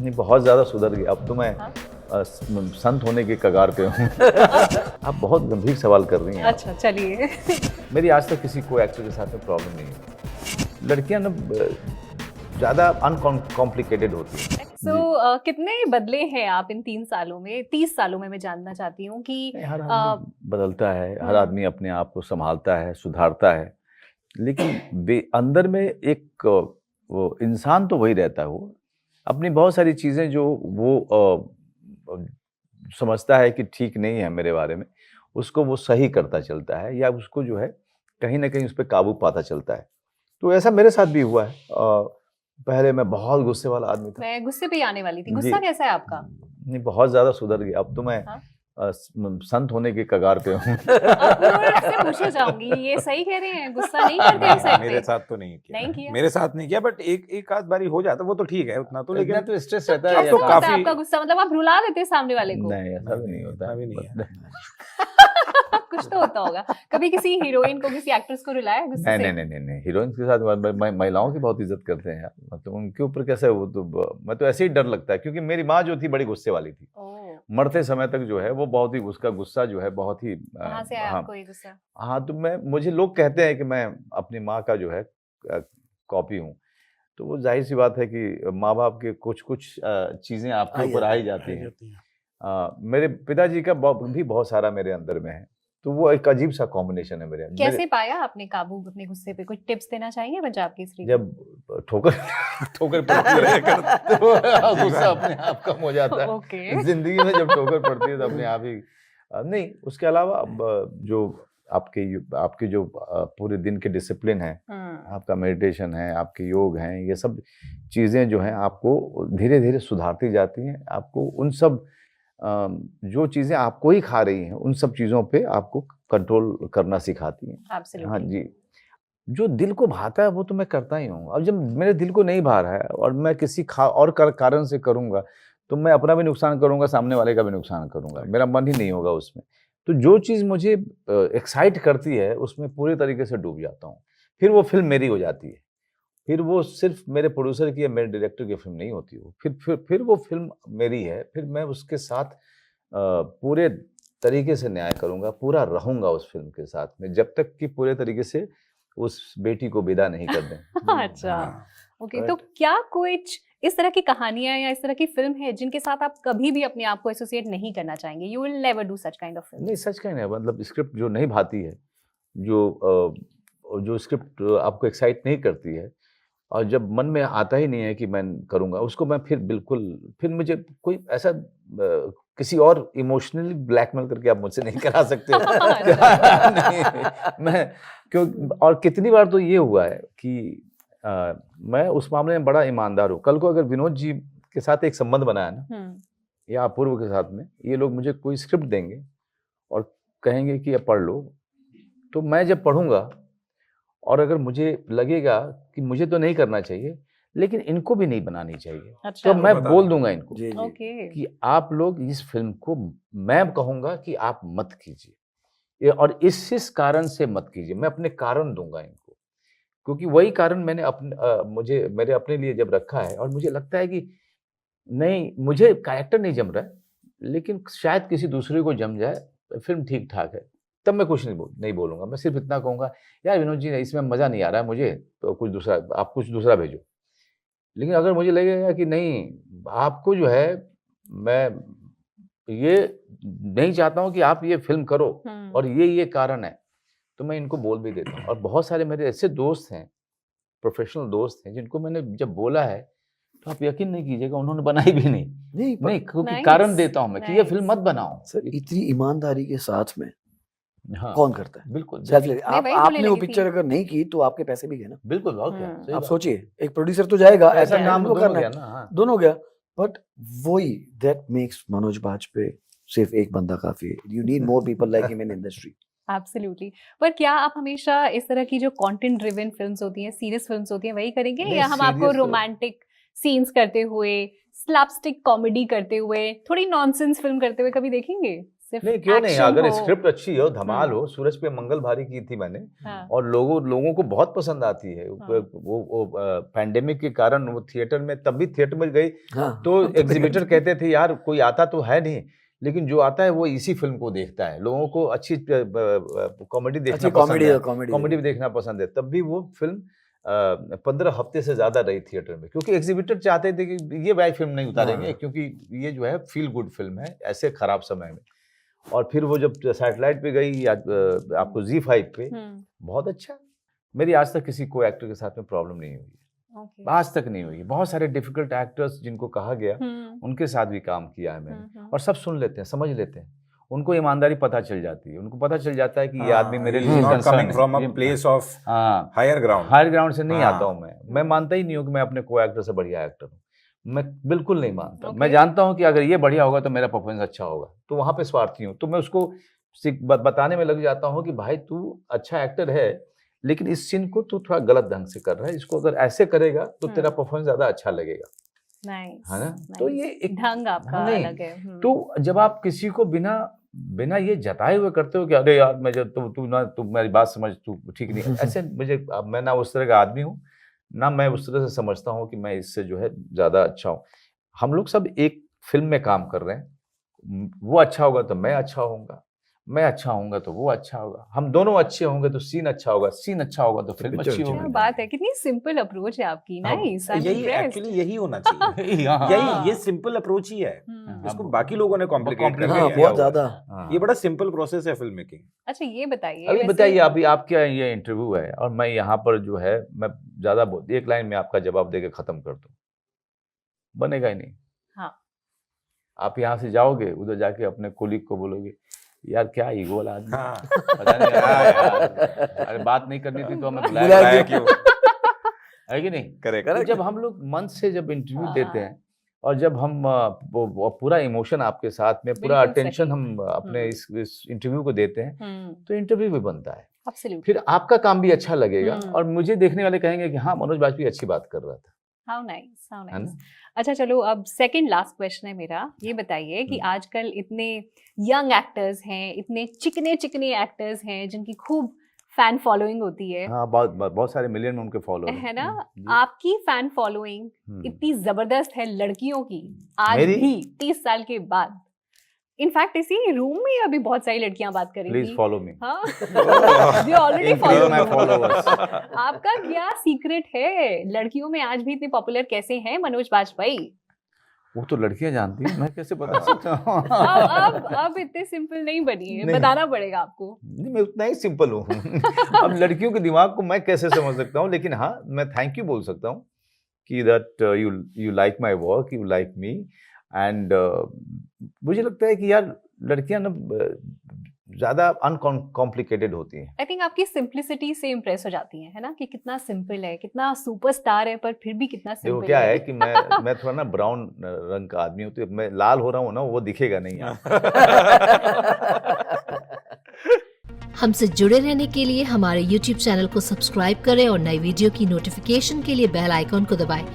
नहीं, बहुत ज़्यादा सुधर गया। अब तो मैं हाँ? संत होने के कगार पे हूँ। आप बहुत गंभीर सवाल कर रही हैं। अच्छा चलिए। मेरी आज तक किसी को एक्टर के साथ में प्रॉब्लम नहीं है। लड़कियां ना ज़्यादा अनकॉम्प्लिकेटेड होती हैं। सो कितने बदले हैं आप इन 3 सालों में, 30 सालों में मैं जानना चाहती हूँ कि हर आदमी बदलता है, हर हम्म। आदमी अपने आप को संभालता है, सुधारता है, लेकिन अंदर में एक वो इंसान तो वही रहता है। वो अपनी बहुत सारी चीज़ें जो वो समझता है कि ठीक नहीं है मेरे बारे में, उसको वो सही करता चलता है या उसको जो है कहीं न कहीं उस पे काबू पाता चलता है। तो ऐसा मेरे साथ भी हुआ है। पहले मैं बहुत गुस्से वाला आदमी था। मैं गुस्से पे ही आने वाली थी। जी। गुस्सा कैसा है आपका? नहीं, बहुत ज़्यादा सुधर गया। अब तो मैं हाँ? संत होने के कगार पे हूँ। अब मैं आपसे पूछना चाहूंगी, ये सही कह रहे हैं? गुस्सा नहीं करते हम सेट मेरे पे? साथ तो नहीं किया। नहीं किया? मेरे साथ नहीं किया, बट एक आध बारी हो जाता, वो तो ठीक है उतना तो, इतना लेकिन तो स्ट्रेस तो रहता है कैसे या तो होता काम। है काफी- आपका गुस्सा? मतलब आप रुला देते हैं सामने वाले को? नहीं, ऐसा भी नहीं होता। इतना भी नहीं है। कुछ तो होता होगा। कभी किसी हीरोइन को, किसी एक्ट्रेस को रुलाया गुस्से नहीं से? नहीं नहीं नहीं नहीं, हीरोइन के साथ महिलाओं की बहुत इज्जत करते हैं यार। मतलब उनके ऊपर कैसे, वो तो मैं तो ऐसे ही डर लगता है, क्योंकि मेरी माँ जो थी बड़ी गुस्से वाली थी। ओह, मरते समय तक जो है वो बहुत ही, उसका गुस्सा जो है बहुत ही कहाँ से आया हाँ आपको ये गुस्सा? हाँ। तो मुझे लोग कहते हैं कि मैं अपनी माँ का जो है कॉपी हूँ। तो वो जाहिर सी बात है कि माँ बाप के कुछ कुछ चीज़ें आपके ऊपर आ ही जाती हैं। मेरे पिताजी का भी बहुत सारा मेरे अंदर में है। तो वो एक अजीब सा कॉम्बिनेशन है मेरे कैसे पाया आपने काबू अपने गुस्से पे? कुछ टिप्स देना चाहेंगे पंजाब केसरी को? जब ठोकर ठोकर पड़ती है तो गुस्सा अपने आप कम हो जाता है। ओके। जिंदगी में जब ठोकर पड़ती है तो अपने आप ही नहीं, उसके अलावा अब जो आपके जो पूरे दिन के डिसिप्लिन है, आपका मेडिटेशन है, आपके योग हैं, ये सब चीज़ें जो हैं आपको धीरे धीरे सुधारती जाती हैं। आपको उन सब जो चीज़ें आपको ही खा रही हैं, उन सब चीज़ों पे आपको कंट्रोल करना सिखाती हैं। हाँ एब्सोल्युटली। जी। जो दिल को भाता है वो तो मैं करता ही हूँ। अब जब मेरे दिल को नहीं भा रहा है और मैं किसी कारण से करूँगा, तो मैं अपना भी नुकसान करूँगा, सामने वाले का भी नुकसान करूँगा। मेरा मन ही नहीं होगा उसमें। तो जो चीज़ मुझे एक्साइट करती है, उसमें पूरे तरीके से डूब जाता हूँ। फिर वो फ़िल्म मेरी हो जाती है। फिर वो सिर्फ़ मेरे प्रोड्यूसर की या मेरे डायरेक्टर की फ़िल्म नहीं होती वो। फिर वो फ़िल्म मेरी है। फिर मैं उसके साथ पूरे तरीके से न्याय करूँगा, पूरा रहूँगा उस फ़िल्म के साथ में, जब तक कि पूरे तरीके से उस बेटी को विदा नहीं कर दें। अच्छा, हाँ। ओके। तो क्या कुछ इस तरह की कहानियां या इस तरह की फिल्म है जिनके साथ आप कभी भी अपने आप को एसोसिएट नहीं करना चाहेंगे? You will never do such kind of film. नहीं, सच कहना है, मतलब स्क्रिप्ट जो नहीं भाती है, जो स्क्रिप्ट आपको एक्साइट नहीं करती है और जब मन में आता ही नहीं है कि मैं करूँगा, उसको मैं फिर मुझे कोई ऐसा किसी और इमोशनली ब्लैकमेल करके आप मुझसे नहीं करा सकते हो। नहीं, मैं क्यों, और कितनी बार तो ये हुआ है कि मैं उस मामले में बड़ा ईमानदार हूँ। कल को अगर विनोद जी के साथ एक संबंध बना है ना, या अपूर्व के साथ में, ये लोग मुझे कोई स्क्रिप्ट देंगे और कहेंगे कि ये पढ़ लो, तो मैं जब पढ़ूँगा और अगर मुझे लगेगा कि मुझे तो नहीं करना चाहिए, लेकिन इनको भी नहीं बनानी चाहिए, अच्छा। तो मैं बोल दूँगा इनको ओके। कि आप लोग इस फ़िल्म को, मैं कहूँगा कि आप मत कीजिए, ये और इस कारण से मत कीजिए। मैं अपने कारण दूँगा इनको, क्योंकि वही कारण मैंने मुझे मेरे अपने लिए जब रखा है और मुझे लगता है कि नहीं, मुझे कैरेक्टर नहीं जम रहा है, लेकिन शायद किसी दूसरे को जम जाए, फ़िल्म ठीक-ठाक है। तब मैं कुछ नहीं बोलूँगा, मैं सिर्फ़ इतना कहूँगा, यार विनोद जी इसमें मज़ा नहीं आ रहा है मुझे, तो आप कुछ दूसरा भेजो। लेकिन अगर मुझे लगेगा कि नहीं, आपको जो है, मैं ये नहीं चाहता हूँ कि आप ये फ़िल्म करो और ये कारण है, तो मैं इनको बोल भी देता हूँ। और बहुत सारे मेरे ऐसे दोस्त हैं, प्रोफ़ेशनल दोस्त हैं, जिनको मैंने जब बोला है, तो आप यकीन नहीं कीजिएगा, उन्होंने बनाई भी नहीं। नहीं, क्योंकि कारण देता हूँ मैं कि ये फ़िल्म मत बनाओ। सर इतनी ईमानदारी के साथ में हाँ, कौन करता है? बिल्कुल, सेल्फलेस। मैं वही बोलने आपने वो लगी थी। पिक्चर अगर नहीं की तो आपके पैसे भी गए ना। बिल्कुल, और क्या, सही आप बात। सोचिए, एक प्रोड्यूसर तो जाएगा, पैसा ऐसा नाम इनको दोनों करना गया है, ना, हाँ। दोनों गया, बट वही दैट मेक्स मनोज बाजपेयी सिर्फ एक बंदा काफी है। You need more people like him in industry. Absolutely. पर क्या आप हमेशा इस तरह की जो कंटेंट ड्रिवन फिल्म्स होती हैं, सीरियस फिल्म्स होती हैं, वही करेंगे, नहीं, या हम आपको serious- रोमांटिक सीन्स करते हुए, स्लैपस्टिक कॉमेडी करते हुए, थोड़ी नॉनसेंस फिल्म करते हुए कभी देखेंगे सिर्फ नहीं क्यों नहीं, action अगर हो। स्क्रिप्ट अच्छी हो, धमाल हो। सूरज पे मंगल भारी की थी मैंने, हाँ, और लोगों को बहुत पसंद आती है। हाँ। वो पैंडेमिक के कारण वो थिएटर में, तब भी थिएटर में गई हाँ तो एग्जीबिटर कहते थे यार कोई आता तो है नहीं, लेकिन जो आता है वो इसी फिल्म को देखता है। लोगों को अच्छी कॉमेडी देखना अच्छी पसंद है, कॉमेडी कॉमेडी भी देखना पसंद है। तब भी वो फिल्म 15 हफ्ते से ज्यादा रही थिएटर में, क्योंकि एग्जीबिटर चाहते थे कि ये भाई फिल्म नहीं उतारेंगे, हाँ। क्योंकि ये जो है फील गुड फिल्म है ऐसे खराब समय में। और फिर वो जब सैटेलाइट पे गई या आपको Z5 पे, बहुत अच्छा। मेरी आज तक किसी को एक्टर के साथ में प्रॉब्लम नहीं हुई, ओके, आज तक नहीं हुई। बहुत सारे डिफिकल्ट एक्टर्स जिनको कहा गया उनके साथ भी काम किया है मैंने, और सब सुन लेते हैं, समझ लेते हैं। उनको ईमानदारी पता चल जाती है, उनको पता चल जाता है कि ये आदमी मेरे लिए coming from a place of हाँ हायर ग्राउंड। हायर ग्राउंड से नहीं हाँ। आता हूँ मैं मानता ही नहीं हूँ कि मैं अपने को एक्टर से बढ़िया एक्टर हूँ। मैं बिल्कुल नहीं मानता। Okay. मैं जानता हूँ कि अगर ये बढ़िया होगा तो मेरा परफॉर्मेंस अच्छा होगा, तो वहाँ पे स्वार्थी हूँ। तो मैं उसको बताने में लग जाता हूँ कि भाई तू अच्छा एक्टर है, लेकिन इस सीन को तू थोड़ा गलत ढंग से कर रहा है, इसको अगर ऐसे करेगा तो तेरा परफॉर्मेंस ज्यादा अच्छा लगेगा, नाइस, है ना। तो ये एक ढंग आपका नहीं, अलग है। तो जब आप किसी को बिना ये जताए हुए करते हो कि अरे यार मैं जब तू मेरी बात समझ, तू ठीक नहीं, ऐसे मैं ना उस तरह का आदमी हूँ, ना मैं उस तरह से समझता हूँ कि मैं इससे जो है ज्यादा अच्छा हूँ। हम लोग सब एक फिल्म में काम कर रहे हैं, वो अच्छा होगा तो मैं अच्छा होऊंगा, मैं अच्छा होऊंगा तो वो अच्छा होगा, हम दोनों अच्छे होंगे तो सीन अच्छा होगा, सीन अच्छा होगा तो फिल्म अच्छी क्या होगी। बात है, कितनी सिंपल अप्रोच है आपकी। नाइस, आई एम यही इम्प्रेस्ड। एक्चुअली यही होना चाहिए। हाँ। यही ये सिंपल अप्रोच ही है, इसको बाकी लोगों ने कॉम्प्लिकेट कर हाँ, दिया हाँ है। बहुत ज्यादा। हाँ। ये बड़ा सिंपल प्रोसेस है फिल्म मेकिंग। अच्छा ये बताइए, अभी वैसे- बताइए, अभी आपका ये इंटरव्यू है और मैं यहाँ पर जो है मैं ज्यादा एक लाइन में आपका जवाब देके खत्म कर दूं, बनेगा ही नहीं। हाँ, आप यहाँ से जाओगे, उधर जाके अपने कोलीग को बोलोगे यार क्या ईगो वाला आदमी, हाँ। पता नहीं यार, अरे बात नहीं करनी थी तो हमें बुलाया बुलाया क्यों? है कि नहीं। करेक्ट। तो जब हम लोग मन से जब इंटरव्यू देते हैं और जब हम वो पूरा इमोशन आपके साथ में, पूरा बिल्कुल अटेंशन सही। हम अपने इस इंटरव्यू को देते हैं, तो इंटरव्यू भी बनता है। एब्सोल्युटली। फिर आपका काम भी अच्छा लगेगा हम्म। और मुझे देखने वाले कहेंगे कि हाँ मनोज बाजपेयी अच्छी बात कर रहा था। हाउ नाइस, हाउ है नाइस। ना? अच्छा चलो, अब सेकंड लास्ट क्वेश्चन है मेरा। ये बताइए कि आजकल इतने यंग एक्टर्स हैं, इतने चिकने चिकने एक्टर्स हैं जिनकी खूब फैन फॉलोइंग होती है, हाँ बहुत सारे मिलियन में उनके फॉलोअर है ना। आपकी फैन फॉलोइंग इतनी जबरदस्त है लड़कियों की आज मेरी? भी 30 साल के बाद। इनफैक्ट इसी रूम में अभी बहुत सारी लड़कियां बात कर रही प्लीज थी। फॉलो मी, हाँ, they already Increase follow my you. followers. आपका क्या सीक्रेट है? लड़कियों में आज भी इतने पॉपुलर कैसे हैं मनोज बाजपेयी? वो तो लड़कियां जानती हैं, मैं कैसे बता सकता हूँ। अब इतने सिंपल नहीं बनिए, नहीं। बताना पड़ेगा आपको। नहीं, मैं उतना ही सिंपल हूँ। अब लड़कियों के दिमाग को मैं कैसे समझ सकता हूँ, लेकिन हाँ मैं थैंक यू बोल सकता हूँ कि that you like my work, you like me, and मुझे लगता है कि यार लड़कियां ना ज्यादा अनकॉम्प्लिकेटेड होती हैं। आई थिंक आपकी सिंप्लिसिटी से इम्प्रेस हो जाती है ना, कि कितना सिंपल है, कितना सुपरस्टार है पर फिर भी कितना देखो सिंपल क्या है कि मैं थोड़ा ना ब्राउन रंग का आदमी हूँ, तो मैं लाल हो रहा हूँ ना, वो दिखेगा नहीं यहाँ। हमसे जुड़े रहने के लिए हमारे YouTube चैनल को सब्सक्राइब करें और नई वीडियो की नोटिफिकेशन के लिए बेल आइकॉन को दबाएं